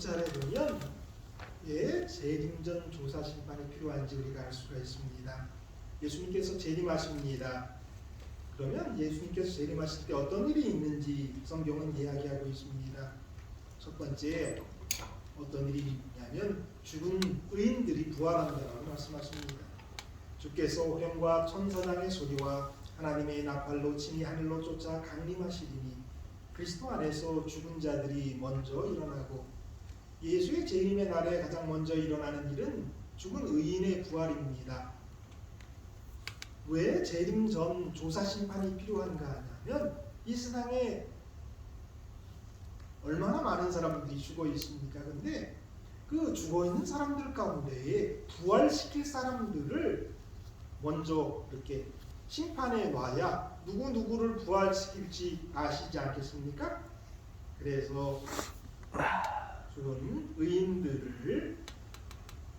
잘해 보면 재림전 조사 심판이 필요한지 우리가 알 수가 있습니다. 예수님께서 재림하십니다. 그러면 예수님께서 재림하실 때 어떤 일이 있는지 성경은 이야기하고 있습니다. 첫 번째 어떤 일이 있냐면 죽은 의인들이 부활한다라고 말씀하십니다. 주께서 호령과 천사장의 소리와 하나님의 나팔로 친히 하늘로 쫓아 강림하시리니 그리스도 안에서 죽은 자들이 먼저 일어나고, 예수의 재림의 날에 가장 먼저 일어나는 일은 죽은 의인의 부활입니다. 왜 재림 전 조사 심판이 필요한가 하면 이 세상에 얼마나 많은 사람들이 죽어 있습니까? 근데 그 죽어 있는 사람들 가운데에 부활시킬 사람들을 먼저 이렇게 심판에 놔야 누구를 부활시킬지 아시지 않겠습니까? 그래서 죽은 의인들을,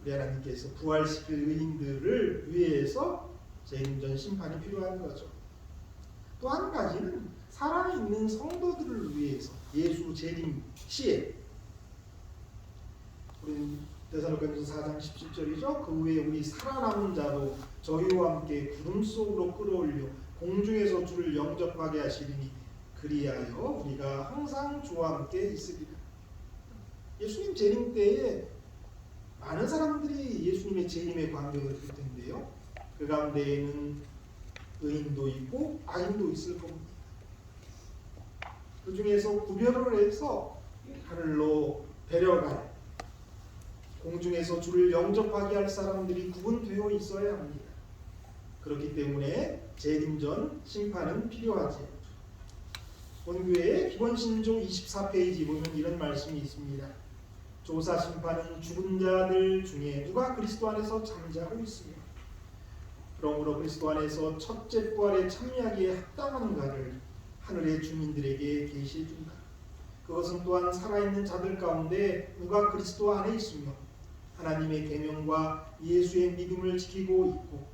우리 하나님께서 부활시킬 의인들을 위해서 재림전 심판이 필요한 거죠. 또 한 가지는 살아있는 성도들을 위해서 예수 재림 시에, 우리 데살로니가전서 4장 17절이죠. 그 후에 우리 살아남은 자도 저희와 함께 구름 속으로 끌어올려 공중에서 주를 영접하게 하시리니 그리하여 우리가 항상 주와 함께 있으리라. 예수님 재림 때에 많은 사람들이 예수님의 재림에 관계가 될 텐데요. 그 가운데에는 의인도 있고 악인도 있을 겁니다. 그 중에서 구별을 해서 하늘로 데려갈, 공중에서 주를 영접하게 할 사람들이 구분되어 있어야 합니다. 그렇기 때문에 재림전 심판은 필요하지. 본교의 기본신조 24페이지 보면 이런 말씀이 있습니다. 조사 심판은 죽은 자들 중에 누가 그리스도 안에서 잠자고 있으며, 그러므로 그리스도 안에서 첫째 부활에 참여하기에 합당한가를 하늘의 주민들에게 계시해 준다. 그것은 또한 살아있는 자들 가운데 누가 그리스도 안에 있으며 하나님의 계명과 예수의 믿음을 지키고 있고,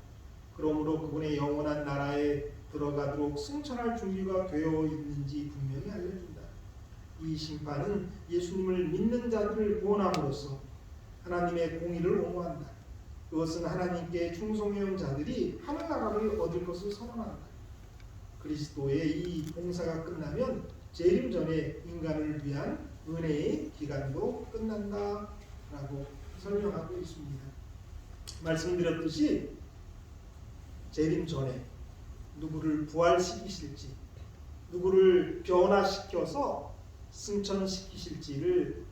그러므로 그분의 영원한 나라에 들어가도록 승천할 준비가 되어 있는지 분명히 알려준다. 이 심판은 예수님을 믿는 자들을 구원함으로써 하나님의 공의를 옹호한다. 그것은 하나님께 충성해온 자들이 하늘나라를 얻을 것을 선언한다. 그리스도의 이 봉사가 끝나면 재림 전에 인간을 위한 은혜의 기간도 끝난다라고 설명하고 있습니다. 말씀드렸듯이 재림 전에 누구를 부활시키실지, 누구를 변화시켜서 승천시키실지를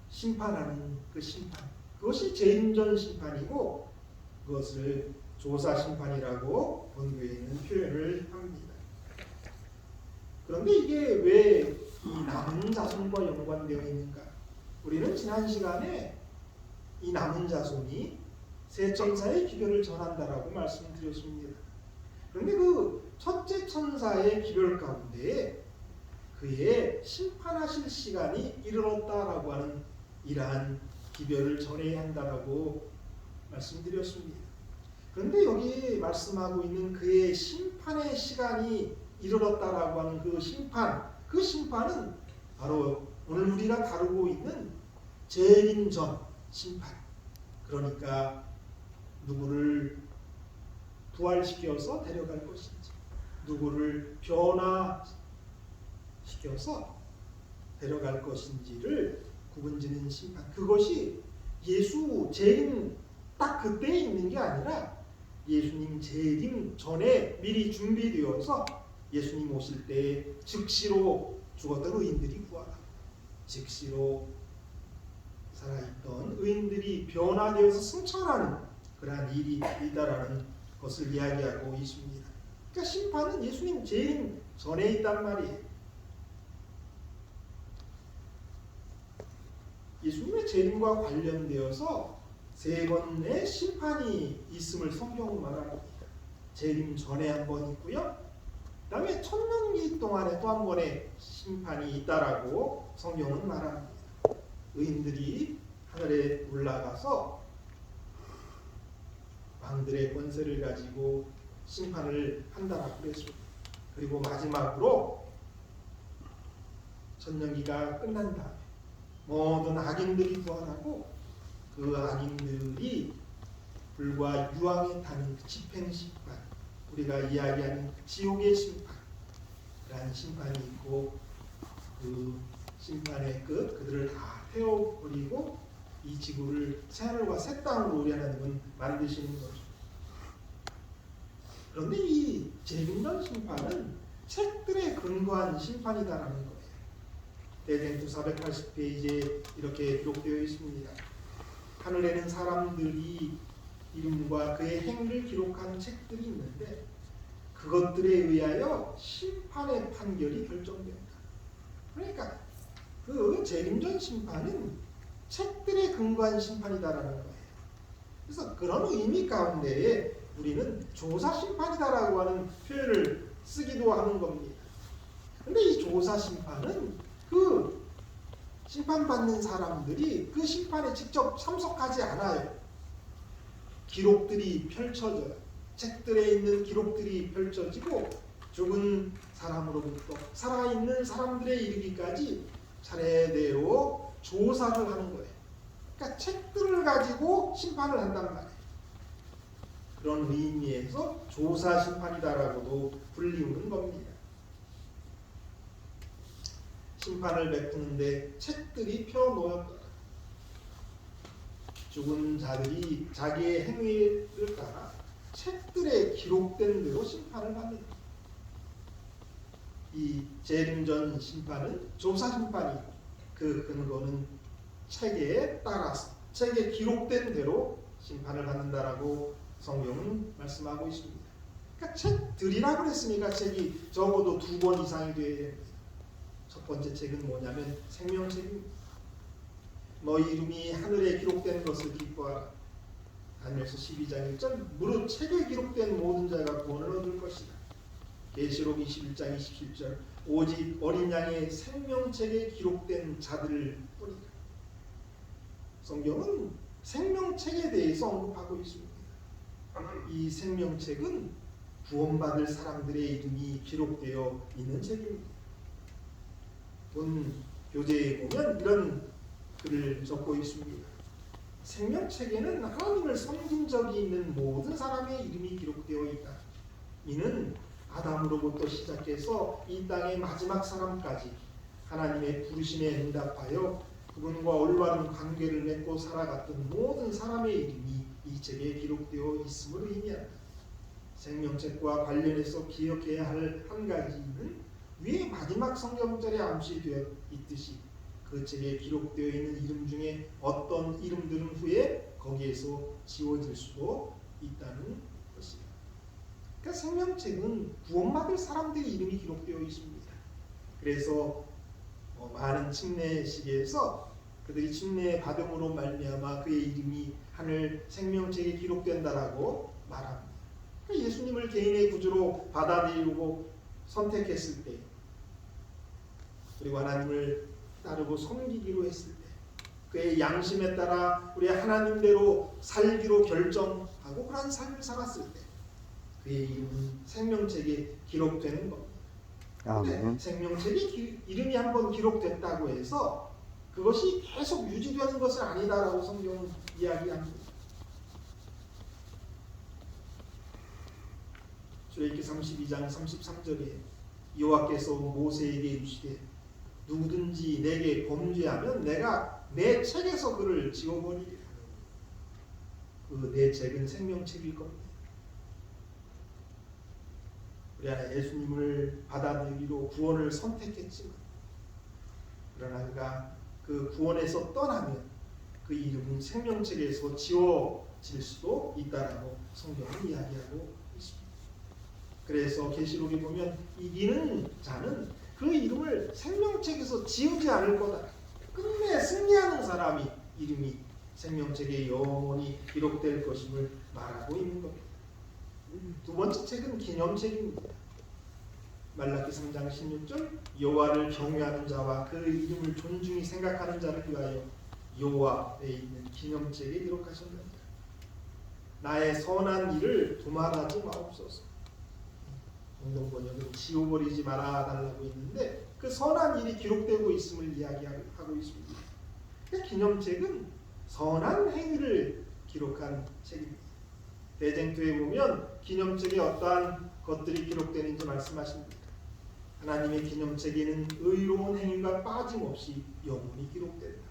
심판하는 그 심판, 그것이 재림전 심판이고, 그것을 조사 심판이라고 본교에는 표현을 합니다. 그런데 이게 왜 이 남은 자손과 연관되어 있는가? 우리는 지난 시간에 이 남은 자손이 세 천사의 기별을 전한다라고 말씀드렸습니다. 그런데 그 첫째 천사의 기별 가운데 그의 심판하실 시간이 이르렀다라고 하는 이러한 기별을 전해야 한다라고 말씀드렸습니다. 그런데 여기 말씀하고 있는 그의 심판의 시간이 이르렀다라고 하는 그 심판은 바로 오늘 우리가 다루고 있는 재림전 심판. 그러니까 누구를 부활시켜서 데려갈 것인지, 누구를 변화시켜서 데려갈 것인지를 구분짓는 심판. 그것이 예수 재림 딱 그때에 있는 게 아니라 예수님 재림 전에 미리 준비되어서 예수님 오실 때 즉시로 죽었던 의인들이 구하라, 즉시로 살아있던 의인들이 변화되어서 승천하는 그러한 일이 있다라는 것을 이야기하고 있습니다. 그러니까 심판은 예수님 재림 전에 있단 말이에요. 예수님의 재림과 관련되어서 세 번의 심판이 있음을 성경은 말합니다. 재림 전에 한 번 있고요, 그 다음에 천년기 동안에 또 한 번의 심판이 있다라고 성경은 말합니다. 의인들이 하늘에 올라가서 왕들의 권세를 가지고 심판을 한다라고 그랬습니다. 그리고 마지막으로 천년기가 끝난 다음에 모든 악인들이 부활하고 그 악인들이 불과 유황에 타는 그 집행심판, 우리가 이야기하는 지옥의 심판이라는 심판이 있고 그 심판의 끝, 그들을 다 태워버리고 이 지구를 새하늘과 새 땅으로 우리 하나님은 만드시는 거죠. 그런데 이 재림전 심판은 책들에 근거한 심판이다라는 거예요. 대쟁투 480페이지에 이렇게 기록되어 있습니다. 하늘에는 사람들이 이름과 그의 행위를 기록한 책들이 있는데 그것들에 의하여 심판의 판결이 결정된다. 그러니까 그 재림전 심판은 책들에 근거한 심판이다라는 거예요. 그래서 그런 의미 가운데에 우리는 조사 심판이다라고 하는 표현을 쓰기도 하는 겁니다. 근데 이 조사 심판은 그 심판받는 사람들이 그 심판에 직접 참석하지 않아요. 기록들이 펼쳐져요. 책들에 있는 기록들이 펼쳐지고 죽은 사람으로부터 살아있는 사람들에 이르기까지 차례대로 조사를 하는 거예요. 그러니까 책들을 가지고 심판을 한단 말이에요. 그런 의미에서 조사 심판이다라고도 불리우는 겁니다. 심판을 베푸는데 책들이 펴놓였더라. 죽은 자들이 자기의 행위를 따라 책들에 기록된 대로 심판을 받는다. 이 재림전 심판은 조사 심판이고 그 근거는 책에 따라서 책에 기록된 대로 심판을 받는다라고 성경은 말씀하고 있습니다. 그러니까 책들이라고 했으니까 책이 적어도 2권 이상이 되어야 됩니다. 첫 번째 책은 뭐냐면 생명책입니다. 너희 이름이 하늘에 기록된 것을 기뻐하라. 다니엘서 12장 1절 무릇 책에 기록된 모든 자가 구원을 얻을 것이다. 계시록 21장 27절 오직 어린 양의 생명책에 기록된 자들을 뿐이다. 성경은 생명책에 대해서 언급하고 있습니다. 이 생명책은 구원받을 사람들의 이름이 기록되어 있는 책입니다. 본 교재에 보면 이런 글을 적고 있습니다. 생명책에는 하나님을 섬긴 적이 있는 모든 사람의 이름이 기록되어 있다. 이는 아담으로부터 시작해서 이 땅의 마지막 사람까지 하나님의 부르심에 응답하여 그분과 올바른 관계를 맺고 살아갔던 모든 사람의 이름이 이 책에 기록되어 있음을 의미한다. 생명책과 관련해서 기억해야 할 한 가지는 위에 마지막 성경절에 암시되어 있듯이 그 책에 기록되어 있는 이름 중에 어떤 이름들은 후에 거기에서 지워질 수도 있다는 것이다. 그러니까 생명책은 구원받을 사람들의 이름이 기록되어 있습니다. 그래서 많은 침례식에서 그들이 침례 받음으로 말미암아 그의 이름이 하늘 생명책에 기록된다라고 말합니다. 그러니까 예수님을 개인의 구주로 받아들이고 선택했을 때 그리고 하나님을 따르고 섬기기로 했을 때 그의 양심에 따라 우리 하나님대로 살기로 결정하고 그러한 삶을 살았을 때 그의 이름은 생명책에 기록되는 겁니다. 그런데 생명책에 이름이 한번 기록됐다고 해서 그것이 계속 유지되는 것은 아니다라고 성경은 이야기합니다. 출애굽기 32장 33절에 여호와께서 모세에게 이르시되 누구든지 내게 범죄하면 내가 내 책에서 그를 지워버리리라. 그 내 책은 생명책일 겁니다. 우리 하나 예수님을 받아들이기로 구원을 선택했지만 그러나 그가 그 구원에서 떠나면 그 이름은 생명책에서 지워질 수도 있다라고 성경은 이야기하고 있습니다. 그래서 계시록에 보면 이기는 자는 그 이름을 생명책에서 지우지 않을 거다. 끝내 승리하는 사람이 이름이 생명책에 영원히 기록될 것임을 말하고 있는 겁니다. 두 번째 책은 기념책입니다. 말라기 3장 16절 여호와를 경외하는 자와 그 이름을 존중히 생각하는 자를 위하여 여호와 앞에 있는 기념책에 기록하셨느니라. 나의 선한 일을 두말하지 마옵소서. 공동번역은 지워버리지 말아 달라고 있는데 그 선한 일이 기록되고 있음을 이야기하고 있습니다. 기념책은 선한 행위를 기록한 책입니다. 대쟁투에 보면 기념책에 어떠한 것들이 기록되는지 말씀하십니다. 하나님의 기념책에는 의로운 행위가 빠짐없이 영원히 기록된다.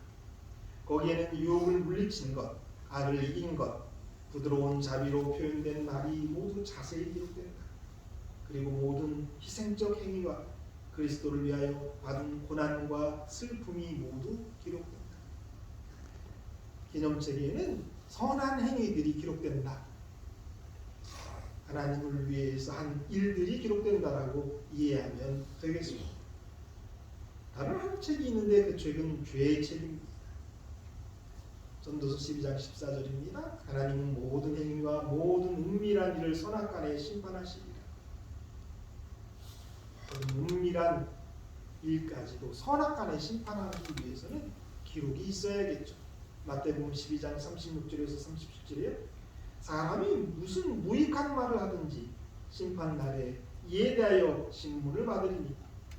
거기에는 유혹을 물리친 것, 악을 이긴 것, 부드러운 자비로 표현된 말이 모두 자세히 기록된다. 그리고 모든 희생적 행위와 그리스도를 위하여 받은 고난과 슬픔이 모두 기록된다. 기념책에는 선한 행위들이 기록된다. 하나님을 위해서 한 일들이 기록된다라고 이해하면 되겠습니다. 다른 한 책이 있는데 그 책은 죄의 책입니다. 전도서 12장 14절입니다. 하나님은 모든 행위와 모든 은밀한 일을 선악간에 심판하시리라. 은밀한 일까지도 선악간에 심판하기 위해서는 기록이 있어야겠죠. 마태복음 12장 36절에서 37절에요. 사람이 무슨 무익한 말을 하든지 심판날에 이에 대하여 신문을 받으리니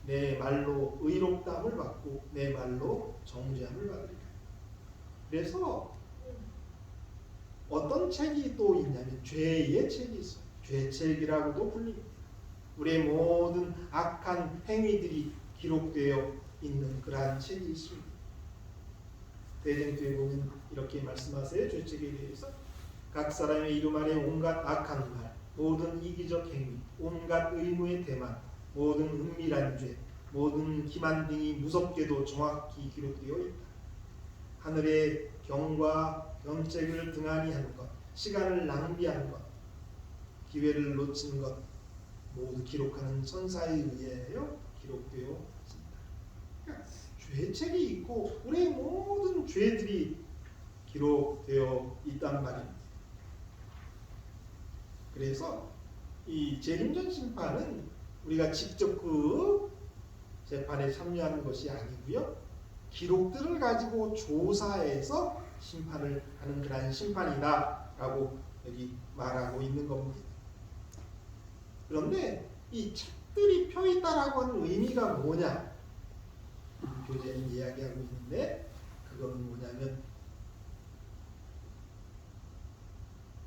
내 말로 의롭다함을 받고 내 말로 정죄함을 받으리라. 그래서 어떤 책이 또 있냐면 죄의 책이 있어요. 죄책이라고도 불립니다. 우리의 모든 악한 행위들이 기록되어 있는 그러한 책이 있습니다. 대쟁투에 보면 이렇게 말씀하세요. 죄책에 대해서 각 사람의 이름 아래 온갖 악한 말, 모든 이기적 행위, 온갖 의무의 대만, 모든 은밀한 죄, 모든 기만 등이 무섭게도 정확히 기록되어 있다. 하늘의 경과 견책을 등한히 하는 것, 시간을 낭비하는 것, 기회를 놓치는 것 모두 기록하는 천사에 의하여 기록되어 있습니다. 그러니까 죄책이 있고 우리의 모든 죄들이 기록되어 있단 말입니다. 그래서 이 재림전 심판은 우리가 직접 그 재판에 참여하는 것이 아니고요. 기록들을 가지고 조사해서 심판을 하는 그런 심판이다라고 여기 말하고 있는 겁니다. 그런데 이 책들이 펴있다라고 하는 의미가 뭐냐? 교재는 이야기하고 있는데 그건 뭐냐면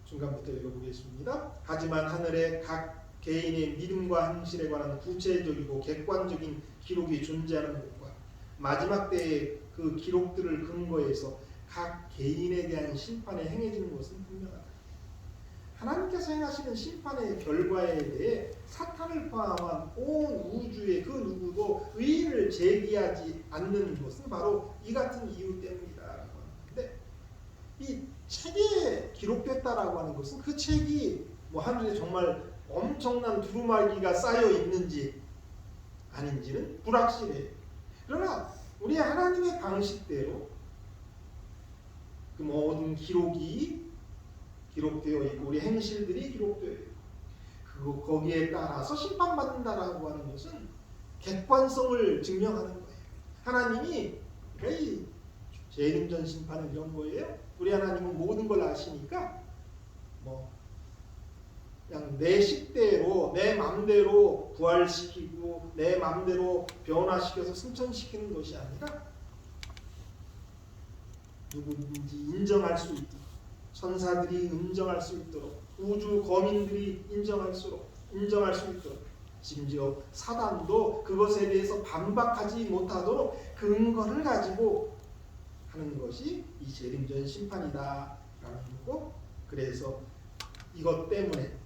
중간부터 읽어보겠습니다. 하지만 하늘에 각 개인의 믿음과 행실에 관한 구체적이고 객관적인 기록이 존재하는 것과 마지막 때의 그 기록들을 근거해서 각 개인에 대한 심판에 행해지는 것은 분명하다. 하나님께서 행하시는 심판의 결과에 대해 사탄을 포함한 온 우주의 그 누구도 의의를 제기하지 않는 것은 바로 이 같은 이유 때문이다라고 하는데, 이 책에 기록됐다라고 하는 것은 그 책이 뭐 하늘에 정말 엄청난 두루마기가 쌓여 있는지 아닌지는 불확실해요. 그러나 우리 하나님의 방식대로 그 모든 기록이 기록되어 있고 우리 행실들이 기록되어 있고 그리고 거기에 따라서 심판받는다라고 하는 것은 객관성을 증명하는 거예요. 하나님이 이 재림전 심판은 이런 거예요. 우리 하나님은 모든 걸 아시니까 뭐 그냥 내 식대로 내 맘대로 부활시키고 내 맘대로 변화시켜서 승천시키는 것이 아니라 누구든지 인정할 수 있도록, 천사들이 인정할 수 있도록, 우주 거민들이 인정할 수 있도록, 심지어 사단도 그것에 대해서 반박하지 못하도록 근거를 가지고 하는 것이 이 재림전 심판이다라는 거고, 그래서 이것 때문에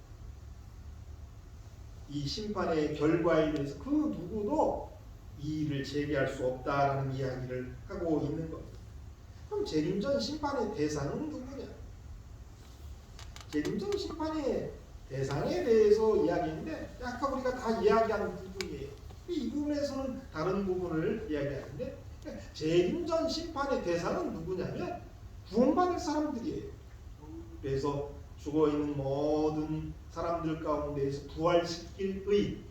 이 심판의 결과에 대해서 그 누구도 이의를 제기할 수 없다라는 이야기를 하고 있는 겁니다. 그럼 재림전 심판의 대상은 누구냐? 재림전 심판의 대상에 대해서 이야기했는데 아까 우리가 다 이야기한 부분이에요. 이 부분에서는 다른 부분을 이야기하는데 재림전 심판의 대상은 누구냐면 구원받을 사람들이에요. 그래서 죽어있는 모든 사람들 가운데에서 부활시킬 의인,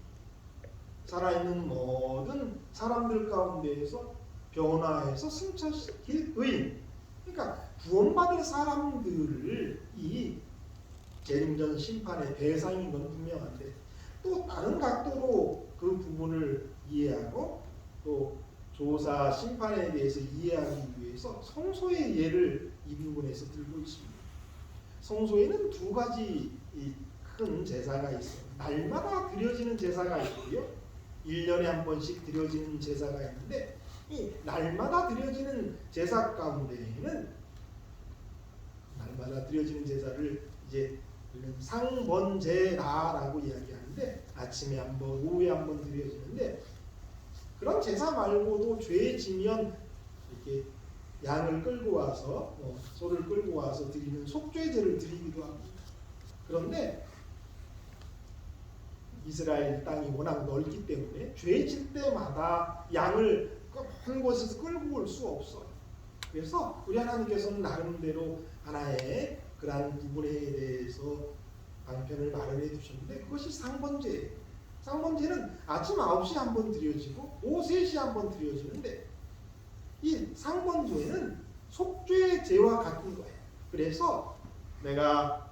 살아있는 모든 사람들 가운데에서 변화해서 승천시킬 의인, 그러니까 구원받을 사람들을 이 재림전 심판의 대상인 건 분명한데 또 다른 각도로 그 부분을 이해하고 또 조사 심판에 대해서 이해하기 위해서 성소의 예를 이 부분에서 들고 있습니다. 성소에는 두 가지 큰 제사가 있어요. 날마다 드려지는 제사가 있고요. 1년에 한 번씩 드려지는 제사가 있는데 이 날마다 드려지는 제사 가운데에는 날마다 드려지는 제사를 이제 상번제라고 이야기하는데 아침에 한 번, 오후에 한 번 드려지는데 그런 제사 말고도 죄 지면 이렇게 양을 끌고 와서 소를 끌고 와서 드리는 속죄제를 드리기도 합니다. 그런데 이스라엘 땅이 워낙 넓기 때문에 죄 질 때마다 양을 한 곳에서 끌고 올 수 없어요. 그래서 우리 하나님께서는 나름대로 하나의 그러한 부분에 대해서 방편을 마련해 두셨는데 그것이 상번제예요. 상번제는 아침 9시에 한 번 드려지고 오후 3시에 한 번 드려지는데 이 상번제는 속죄제와 같은 거예요. 그래서 내가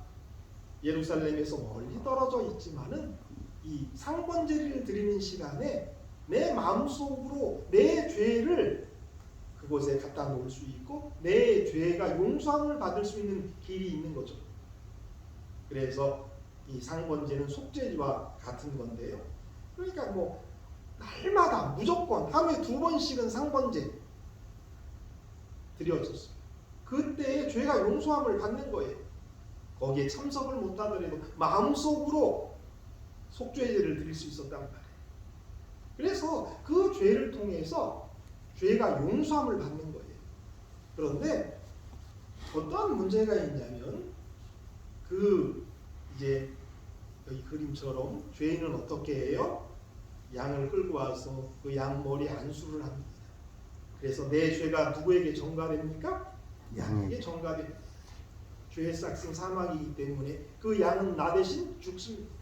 예루살렘에서 멀리 떨어져 있지만은 이 상번제를 드리는 시간에 내 마음속으로 내 죄를 그곳에 갖다 놓을 수 있고 내 죄가 용서함을 받을 수 있는 길이 있는 거죠. 그래서 이 상번제는 속죄와 같은 건데요. 그러니까 날마다 무조건 하루에 2번씩은 상번제 드려졌어요. 그때의 죄가 용서함을 받는 거예요. 거기에 참석을 못하더라도 마음속으로 속죄제를 드릴 수 있었단 말이에요. 그래서 그 죄를 통해서 죄가 용서함을 받는 거예요. 그런데 어떠한 문제가 있냐면 이제 여기 그림처럼 죄인은 어떻게 해요? 양을 끌고 와서 그 양 머리에 안수를 합니다. 그래서 내 죄가 누구에게 전가됩니까? 양에게 전가됩니다. 죄의 싹슨 사망이기 때문에 그 양은 나 대신 죽습니다.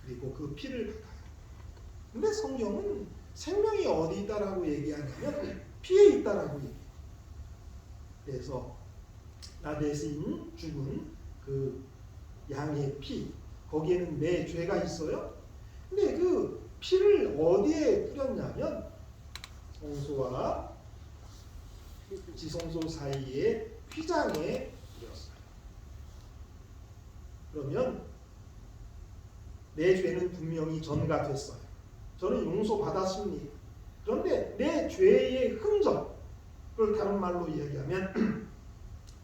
그리고 그 피를 받아요. 근데 성경은 생명이 어디 있다라고 얘기하냐면 피에 있다라고 얘기해요. 그래서 나 대신 죽은 그 양의 피, 거기에는 내 죄가 있어요. 근데 그 피를 어디에 뿌렸냐면 성소와 지성소 사이에 휘장에 뿌렸어요. 그러면 내 죄는 분명히 전가됐어요. 저는 용서받았습니다. 그런데 내 죄의 흔적, 그걸 다른 말로 이야기하면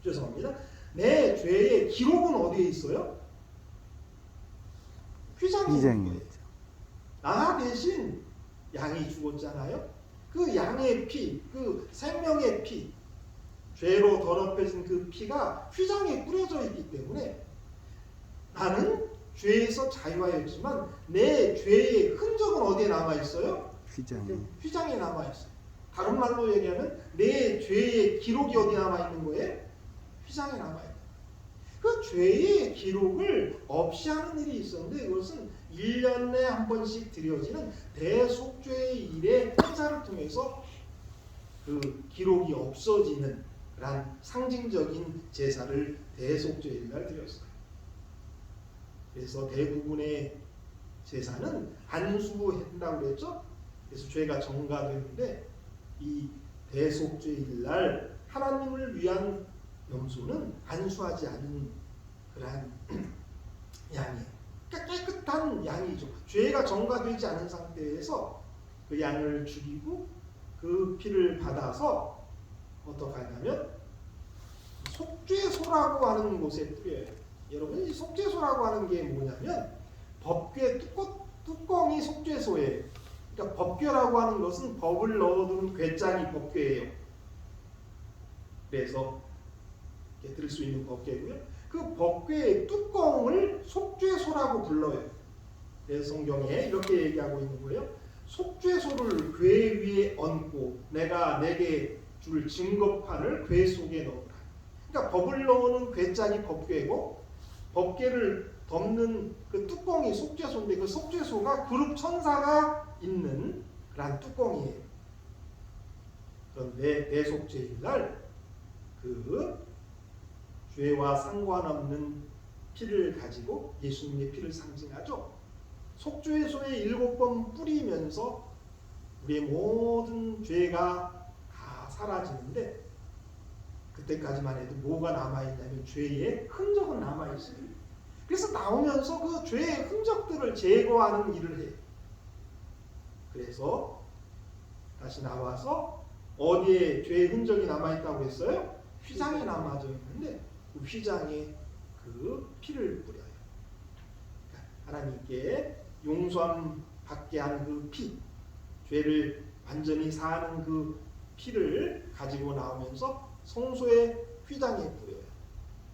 죄송합니다. 내 죄의 기록은 어디에 있어요? 휘장에 있는 거예요. 나 대신 양이 죽었잖아요. 그 양의 피, 그 생명의 피, 죄로 더럽혀진 그 피가 휘장에 뿌려져 있기 때문에 나는 죄에서 자유하였지만 내 죄의 흔적은 어디에 남아있어요? 휘장에 남아있어요. 다른 말로 얘기하면 내 죄의 기록이 어디에 남아있는 거예요? 휘장에 남아있어요. 그 죄의 기록을 없이 하는 일이 있었는데 그것은 1년에 한 번씩 드려지는 대속죄의 일의 행사를 통해서 그 기록이 없어지는 그런 상징적인 제사를 대속죄의 날 드렸어요. 그래서 대부분의 제사는 안수한다고 그랬죠. 그래서 죄가 전가되는데 이 대속죄일 날 하나님을 위한 염소는 안수하지 않은 그러한 양이에요. 그러니까 깨끗한 양이죠. 죄가 전가되지 않은 상태에서 그 양을 죽이고 그 피를 받아서 어떻게 하냐면 속죄소라고 하는 곳에 뿌려요. 여러분 이 속죄소라고 하는 게 뭐냐면 법궤 뚜껑이 속죄소예요. 그러니까 법궤라고 하는 것은 법을 넣어두는 궤장이 법궤예요. 그래서 이렇게 들 수 있는 법궤고요. 그 법궤의 뚜껑을 속죄소라고 불러요. 그래서 성경에 이렇게 얘기하고 있는 거예요. 속죄소를 궤 위에 얹고 내가 내게 줄 증거판을 궤 속에 넣으라. 그러니까 법을 넣는 궤장이 법궤고 법궤를 덮는 그 뚜껑이 속죄소인데 그 속죄소가 그룹 천사가 있는 그런 뚜껑이에요. 그런데 대속죄일 날 그 죄와 상관없는 피를 가지고 예수님의 피를 상징하죠. 속죄소에 7번 뿌리면서 우리의 모든 죄가 다 사라지는데 그때까지만 해도 뭐가 남아있냐면 죄의 흔적은 남아있어요. 그래서 나오면서 그 죄의 흔적들을 제거하는 일을 해요. 그래서 다시 나와서 어디에 죄의 흔적이 남아있다고 했어요? 휘장에 남아져 있는데 그 휘장에 그 피를 뿌려요. 하나님께 용서함 받게 한 그 피, 죄를 완전히 사하는 그 피를 가지고 나오면서 성소의 휘장에 뿌려요.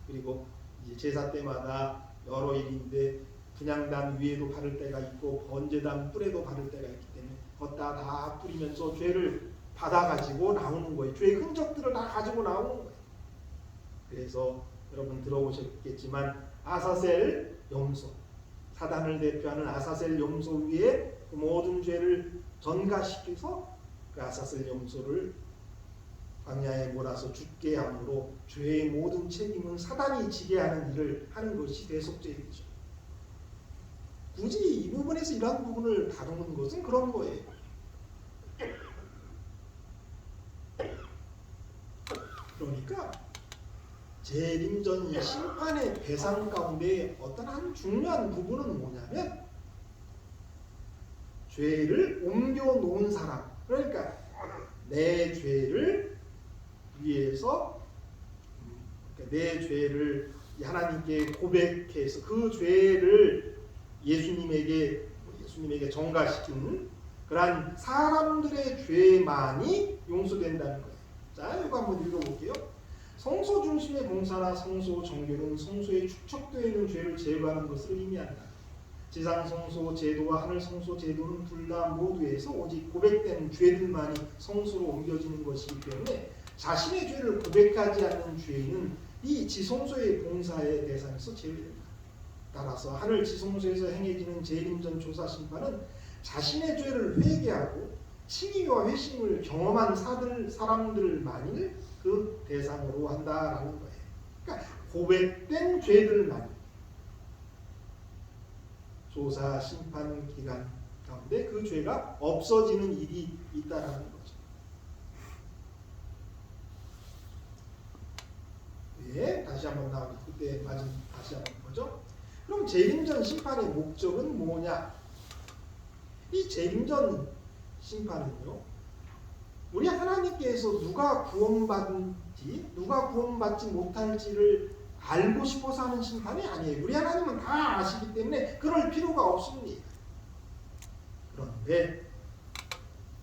그리고 이제 제사 때마다 여러 일인데 분향단 위에도 바를 때가 있고 번제단 뿔에도 바를 때가 있기 때문에 걷다 다 뿌리면서 죄를 받아가지고 나오는 거예요. 죄의 흔적들을 다 가지고 나오는 거예요. 그래서 여러분 들어보셨겠지만 아사셀 염소, 사단을 대표하는 아사셀 염소 위에 그 모든 죄를 전가시켜서 그 아사셀 염소를 광야에 몰아서 죽게 함으로 죄의 모든 책임은 사단이 지게 하는 일을 하는 것이 대속죄이죠. 굳이 이 부분에서 이러한 부분을 다루는 것은 그런 거예요. 그러니까 재림전 심판의 배상 가운데 어떤 한 중요한 부분은 뭐냐면 죄를 옮겨 놓은 사람, 그러니까 내 죄를 위해서 내 죄를 하나님께 고백해서 그 죄를 예수님에게 전가시키는 그러한 사람들의 죄만이 용서된다는 거예요. 자, 이거 한번 읽어볼게요. 성소 중심의 봉사나 성소 정결은 성소에 축적되어 있는 죄를 제거하는 것을 의미한다. 지상 성소 제도와 하늘 성소 제도는 둘 다 모두에서 오직 고백된 죄들만이 성소로 옮겨지는 것이기 때문에 자신의 죄를 고백하지 않는 죄인은 이 지성소의 봉사의 대상에서 제외된다. 따라서 하늘 지성소에서 행해지는 재림전 조사 심판은 자신의 죄를 회개하고 칭의와 회심을 경험한 사람들만을 그 대상으로 한다라는 거예요. 그러니까 고백된 죄들만 조사 심판 기간 가운데 그 죄가 없어지는 일이 있다라는 거죠. 네, 다시 한번 나오니 그때 맞은 다시 한번 보죠. 그럼 재림전 심판의 목적은 뭐냐? 이 재림전 심판은요, 우리 하나님께서 누가 구원받은지 누가 구원받지 못할지를 알고 싶어서 하는 심판이 아니에요. 우리 하나님은 다 아시기 때문에 그럴 필요가 없습니다. 그런데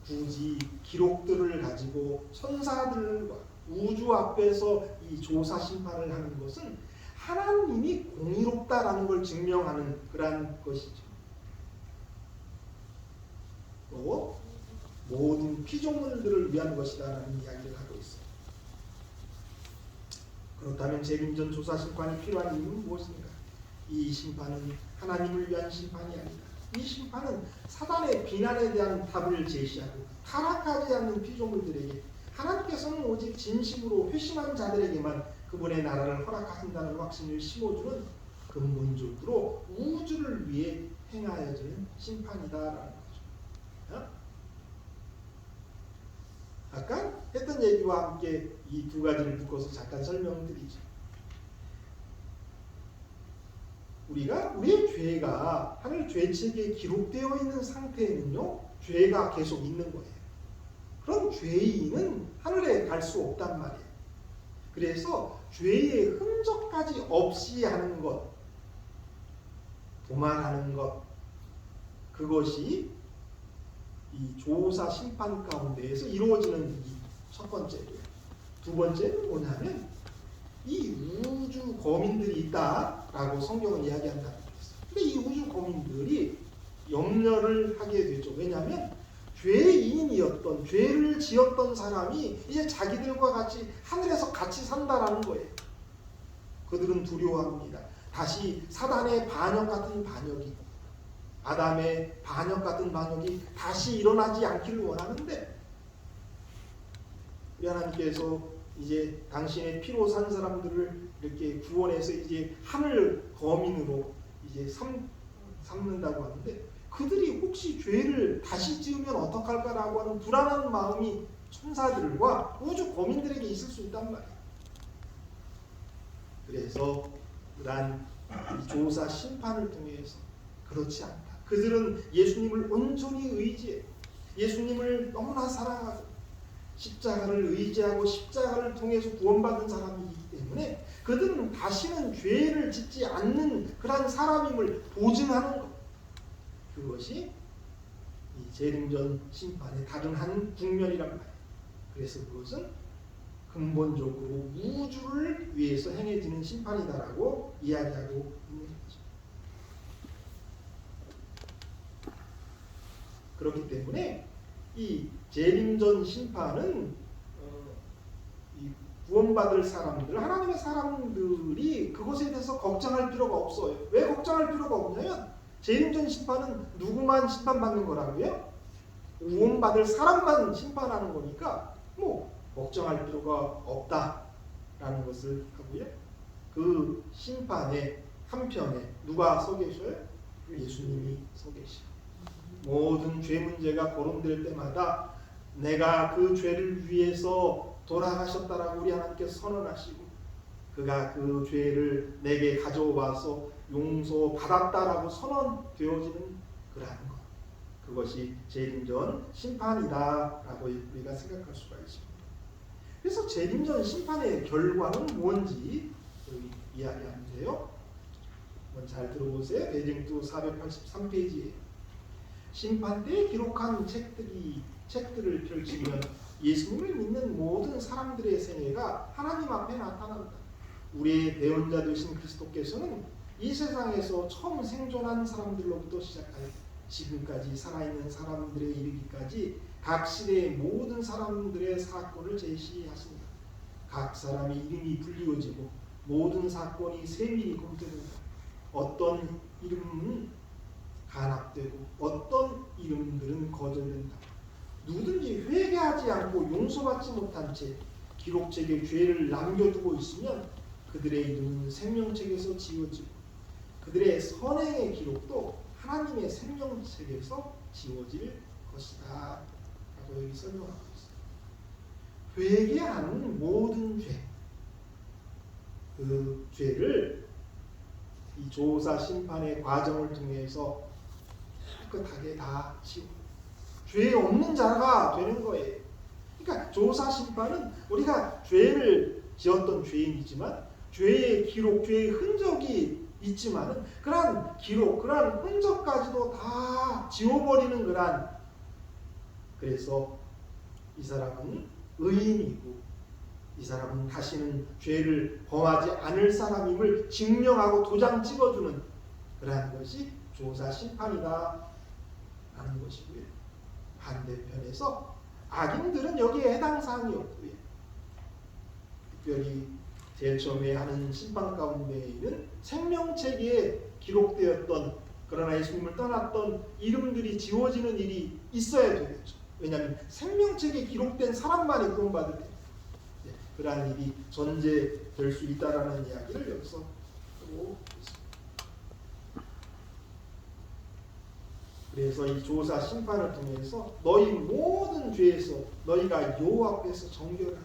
굳이 기록들을 가지고 천사들과 우주 앞에서 이 조사 심판을 하는 것은 하나님이 공의롭다라는 걸 증명하는 그러한 것이죠. 또 모든 피조물들을 위한 것이다라는 이야기를 하고 있어요. 그렇다면 재림전 조사 심판이 필요한 이유는 무엇인가? 이 심판은 하나님을 위한 심판이 아니다. 이 심판은 사단의 비난에 대한 답을 제시하고 타락하지 않는 피조물들에게 하나님께서는 오직 진심으로 회심한 자들에게만 그분의 나라를 허락하신다는 확신을 심어주는 근본적으로 우주를 위해 행하여지는 심판이다라는 거죠. 아까 했던 얘기와 함께 이 두 가지를 묶어서 잠깐 설명을 드리죠. 우리가 우리의 죄가 하늘 죄책에 기록되어 있는 상태에는요, 죄가 계속 있는 거예요. 그럼 죄인은 하늘에 갈 수 없단 말이에요. 그래서 죄의 흔적까지 없이 하는 것, 도말하는 것, 그것이 이 조사 심판 가운데에서 이루어지는 이 첫 번째고요. 두 번째는 뭐냐면 이 우주 거민들이 있다라고 성경은 이야기한다는 거였어요. 근데 이 우주 거민들이 염려를 하게 되죠. 왜냐하면 죄인이었던, 죄를 지었던 사람이 이제 자기들과 같이 하늘에서 같이 산다라는 거예요. 그들은 두려워합니다. 다시 사단의 반역 같은 반역이, 아담의 반역 같은 반역이 다시 일어나지 않기를 원하는데, 우리 하나님께서 이제 당신의 피로 산 사람들을 이렇게 구원해서 이제 하늘 거민으로 이제 삼는다고 하는데, 그들이 혹시 죄를 다시 지으면 어떡할까라고 하는 불안한 마음이 천사들과 우주 거민들에게 있을 수 있단 말이에요. 그래서 그러한 조사 심판을 통해서 그렇지 않다. 그들은 예수님을 온전히 의지해 예수님을 너무나 사랑하고 십자가를 의지하고 십자가를 통해서 구원받은 사람이기 때문에 그들은 다시는 죄를 짓지 않는 그런 사람임을 보증하는 것. 그것이 이 재림전 심판의 다른 한 국면이란 말이에요. 그래서 그것은 근본적으로 우주를 위해서 행해지는 심판이다라고 이야기하고 있는 거죠. 그렇기 때문에 이 재림전 심판은 이 구원받을 사람들, 하나님의 사람들이 그것에 대해서 걱정할 필요가 없어요. 왜 걱정할 필요가 없냐면 재림전 심판은 누구만 심판받는 거라고요? 구원받을 사람만 심판하는 거니까 뭐 걱정할 필요가 없다라는 것을 하고요. 그 심판의 한편에 누가 서 계셔요? 예수님이 서 계시고 모든 죄 문제가 거론될 때마다 내가 그 죄를 위해서 돌아가셨다라고 우리 하나님께서 선언하시고 그가 그 죄를 내게 가져와서 용서받았다라고 선언되어지는 그러한 것. 그것이 재림전 심판이다라고 우리가 생각할 수가 있습니다. 그래서 재림전 심판의 결과는 뭔지 이야기하는데요. 한번 잘 들어보세요. 대쟁투 483페이지에 심판 때 기록한 책들을 펼치면 예수님을 믿는 모든 사람들의 생애가 하나님 앞에 나타난다. 우리의 대언자 되신 그리스도께서는 이 세상에서 처음 생존한 사람들로부터 시작하여 지금까지 살아있는 사람들에 이르기까지 각 시대의 모든 사람들의 사건을 제시하십니다. 각 사람의 이름이 불리워지고 모든 사건이 세밀히 검토된다. 어떤 이름은 간합되고 어떤 이름들은 거절된다. 누구든지 회개하지 않고 용서받지 못한 채 기록책에 죄를 남겨두고 있으면 그들의 이름은 생명책에서 지워지고 그들의 선행의 기록도 하나님의 생명책에서 지워질 것이다 라고 여기 설명하고 있어요. 회개하는 모든 죄, 그 죄를 이 조사 심판의 과정을 통해서 깨끗하게 다 지워 죄 없는 자가 되는 거예요. 그러니까 조사 심판은 우리가 죄를 지었던 죄인이지만 죄의 기록, 죄의 흔적이 있지만은 그러한 기록, 그러한 흔적까지도 다 지워버리는 그러한, 그래서 이 사람은 의인이고 이 사람은 다시는 죄를 범하지 않을 사람임을 증명하고 도장 찍어주는 그러한 것이 조사 심판이다 라는 것이고요. 반대편에서 악인들은 여기에 해당 사항이 없고요. 특별히 제일 처음에 하는 심판 가운데에는 생명책에 기록되었던 그러나 예수님을 떠났던 이름들이 지워지는 일이 있어야 되겠죠. 왜냐하면 생명책에 기록된 사람만이 구원받을 때 그러한 일이 전제될 수 있다라는 이야기를 여기서 하고 있습니다. 그래서 이 조사 심판을 통해서 너희 모든 죄에서 너희가 여호와 앞에서 정결하게,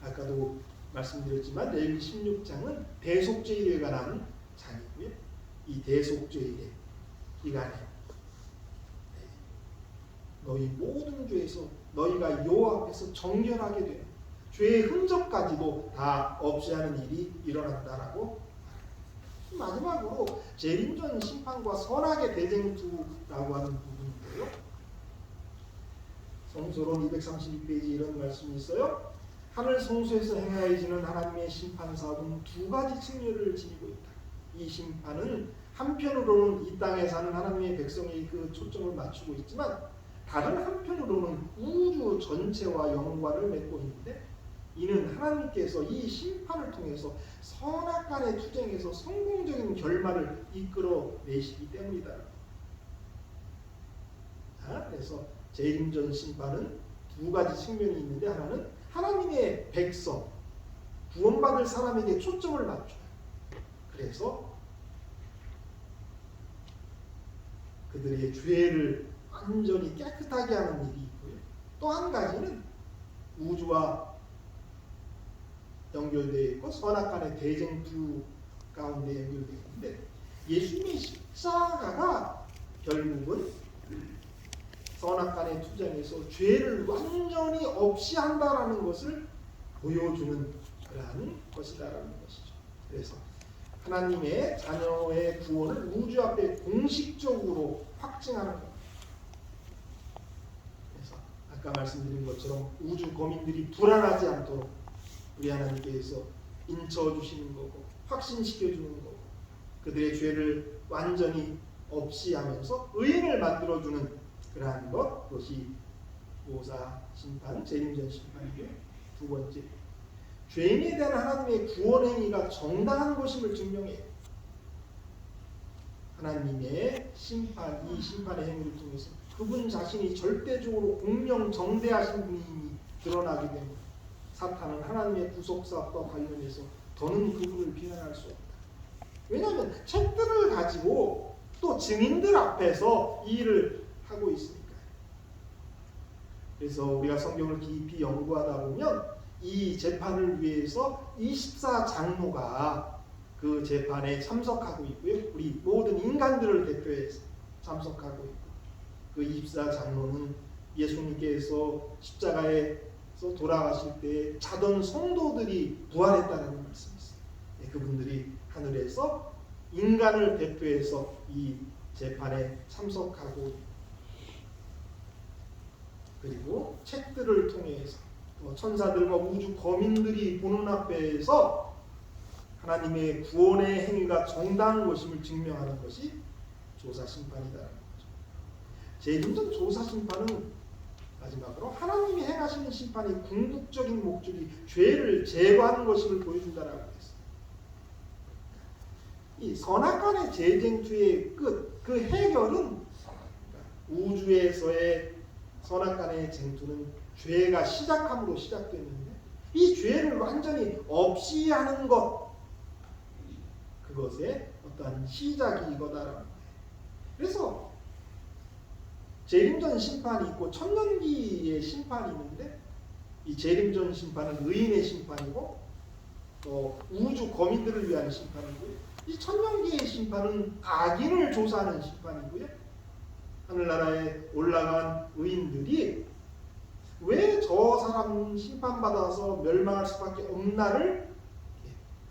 아까도 말씀드렸지만 레위기 16장은 대속죄일에 관한 장이고요. 이 대속죄일의 기간에 너희 모든 죄에서 너희가 여호와 앞에서 정결하게 되는 죄의 흔적까지도 다 없이 하는 일이 일어난다라고. 마지막으로 재림전 심판과 선악의 대쟁투라고 하는 부분인데요. 성서론 232페이지 이런 말씀이 있어요. 하늘 성소에서 행하여지는 하나님의 심판 사업은 두 가지 측면을 지니고 있다. 이 심판은 한편으로는 이 땅에 사는 하나님의 백성의 그 초점을 맞추고 있지만 다른 한편으로는 우주 전체와 연관을 맺고 있는데 이는 하나님께서 이 심판을 통해서 선악간의 투쟁에서 성공적인 결말을 이끌어내시기 때문이다. 그래서 재림전 심판은 두 가지 측면이 있는데 하나는 하나님의 백성, 구원받을 사람에게 초점을 맞춰요. 그래서 그들의 죄를 완전히 깨끗하게 하는 일이 있고요. 또 한 가지는 우주와 연결되어 있고 선악간의 대쟁투 가운데 연결되어 있는데, 예수님의 십자가가 결국은 선악간의 투쟁에서 죄를 완전히 없이 한다라는 것을 보여주는 그러한 것이다라는 것이죠. 그래서 하나님의 자녀의 구원을 우주 앞에 공식적으로 확증하는 것. 그래서 아까 말씀드린 것처럼 우주 거민들이 불안하지 않도록 우리 하나님께서 인쳐주시는 거고 확신시켜주는 거고, 그들의 죄를 완전히 없이 하면서 의인을 만들어주는 그러한 것, 그것이 모사 심판, 재림전 심판이고요. 두 번째, 죄인에 대한 하나님의 구원 행위가 정당한 것임을 증명해요. 하나님의 심판, 이 심판의 행위를 통해서 그분 자신이 절대적으로 공명정대하신 분이 드러나게 됩니다. 사탄은 하나님의 구속사업과 관련해서 더는 그분을 비난할 수 없다. 왜냐하면 책들을 가지고 또 증인들 앞에서 이 일을 하고 있으니까요. 그래서 우리가 성경을 깊이 연구하다 보면 이 재판을 위해서 24장로가 그 재판에 참석하고 있고요. 우리 모든 인간들을 대표해서 참석하고 있고, 그 24장로는 예수님께서 십자가에서 돌아가실 때 자던 성도들이 부활했다는 말씀이 있어요. 그분들이 하늘에서 인간을 대표해서 이 재판에 참석하고, 그리고 책들을 통해서 천사들과 우주 거민들이 보는 앞에서 하나님의 구원의 행위가 정당한 것임을 증명하는 것이 조사 심판이다라는 거죠. 재림전 조사 심판은 마지막으로 하나님이 행하시는 심판이 궁극적인 목적이 죄를 제거하는 것임을 보여준다라고 했어요. 이 선악간의 재쟁투의 끝, 그 해결은 우주에서의 선악간의 쟁투는 죄가 시작함으로 시작됐는데, 이 죄를 완전히 없이 하는 것, 그것의 어떠한 시작이 이거다라는 거예요. 그래서 재림전 심판이 있고 천년기의 심판이 있는데, 이 재림전 심판은 의인의 심판이고 또 우주 거민들을 위한 심판이고요. 이 천년기의 심판은 악인을 조사하는 심판이고요. 하늘나라에 올라간 의인들이 왜 저 사람 심판받아서 멸망할 수밖에 없나를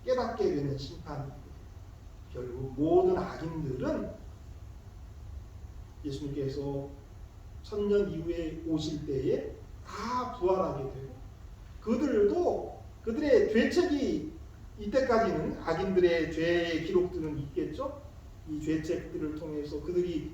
깨닫게 되는 심판이고요. 결국 모든 악인들은 예수님께서 천년 이후에 오실 때에 다 부활하게 되고, 그들도 그들의 죄책이, 이때까지는 악인들의 죄의 기록들은 있겠죠. 이 죄책들을 통해서 그들이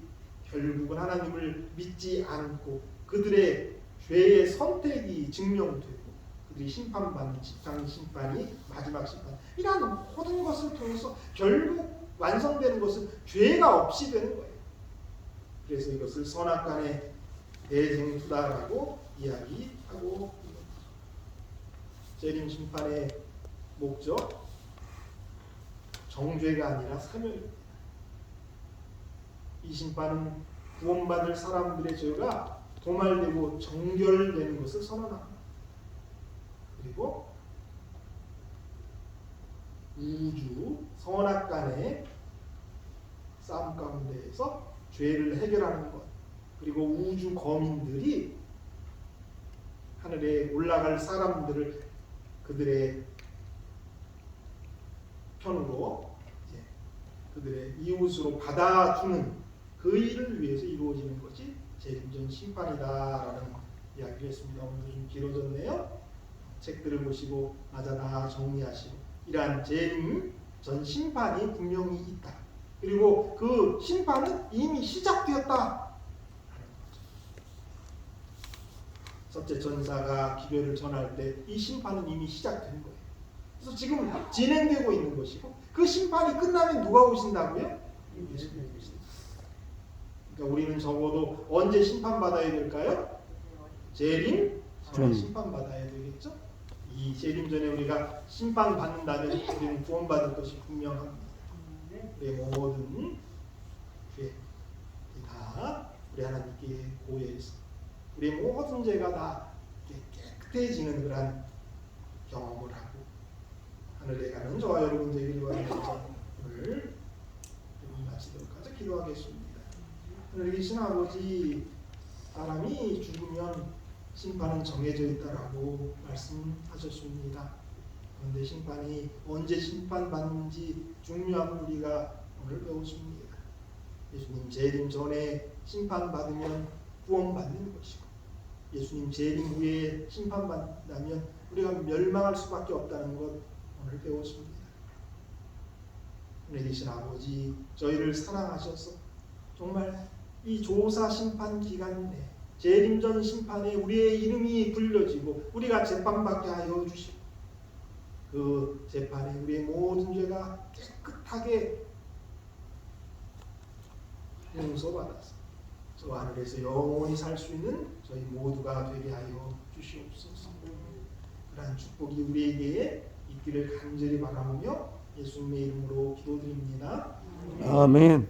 결국은 하나님을 믿지 않고 그들의 죄의 선택이 증명되고 그들이 심판받는 집상 심판이 마지막 심판, 이러한 모든 것을 통해서 결국 완성되는 것은 죄가 없이 되는 거예요. 그래서 이것을 선악간의 대쟁투다라고 이야기하고 있는 거죠. 재림 심판의 목적, 정죄가 아니라 사명입니다. 이 심판은 구원받을 사람들의 죄가 도말되고 정결되는 것을 선언합니다. 그리고 우주 선악간의 싸움 가운데에서 죄를 해결하는 것, 그리고 우주 거민들이 하늘에 올라갈 사람들을 그들의 편으로, 이제 그들의 이웃으로 받아주는 그 일을 위해서 이루어지는 것이 재림전 심판이다라는 이야기를 했습니다. 오늘도 좀 길어졌네요. 책들을 보시고 맞아 다 정리하시고, 이러한 재림전 심판이 분명히 있다. 그리고 그 심판은 이미 시작되었다. 첫째 천사가 기별을 전할 때 이 심판은 이미 시작된 거예요. 그래서 지금 진행되고 있는 것이고, 그 심판이 끝나면 누가 오신다고요? 예수님이 오신다. 그러니까 우리는 적어도 언제 심판받아야 될까요? 재림 전에 심판받아야 되겠죠? 이 재림 전에 우리가 심판받는다면 우리는 구원받을 것이 분명합니다. 우리의 모든 죄 다 다 우리 하나님께 고해서 우리의 모든 죄가 다 깨끗해지는 그러한 경험을 하고 하늘에 가는 저와 여러분 되기를 원하면서 오늘 마치도록 하자. 기도하겠습니다. 하늘에 계신 아버지, 사람이 죽으면 심판은 정해져 있다라고 말씀하셨습니다. 그런데 심판이 언제 심판받는지 중요한 우리가 오늘 배웠습니다. 예수님 재림 전에 심판받으면 구원받는 것이고 예수님 재림 후에 심판받다면 우리가 멸망할 수밖에 없다는 것 오늘 배웠습니다. 하늘에 계신 아버지, 저희를 사랑하셔서 정말 이 조사 심판 기간 내 재림 전 심판에 우리의 이름이 불려지고 우리가 재판받게 하여 주시고 그 재판에 우리의 모든 죄가 깨끗하게 용서받아서 저 하늘에서 영원히 살 수 있는 저희 모두가 되게 하여 주시옵소서. 그러한 축복이 우리에게 있기를 간절히 바라보며 예수님의 이름으로 기도드립니다. 아멘.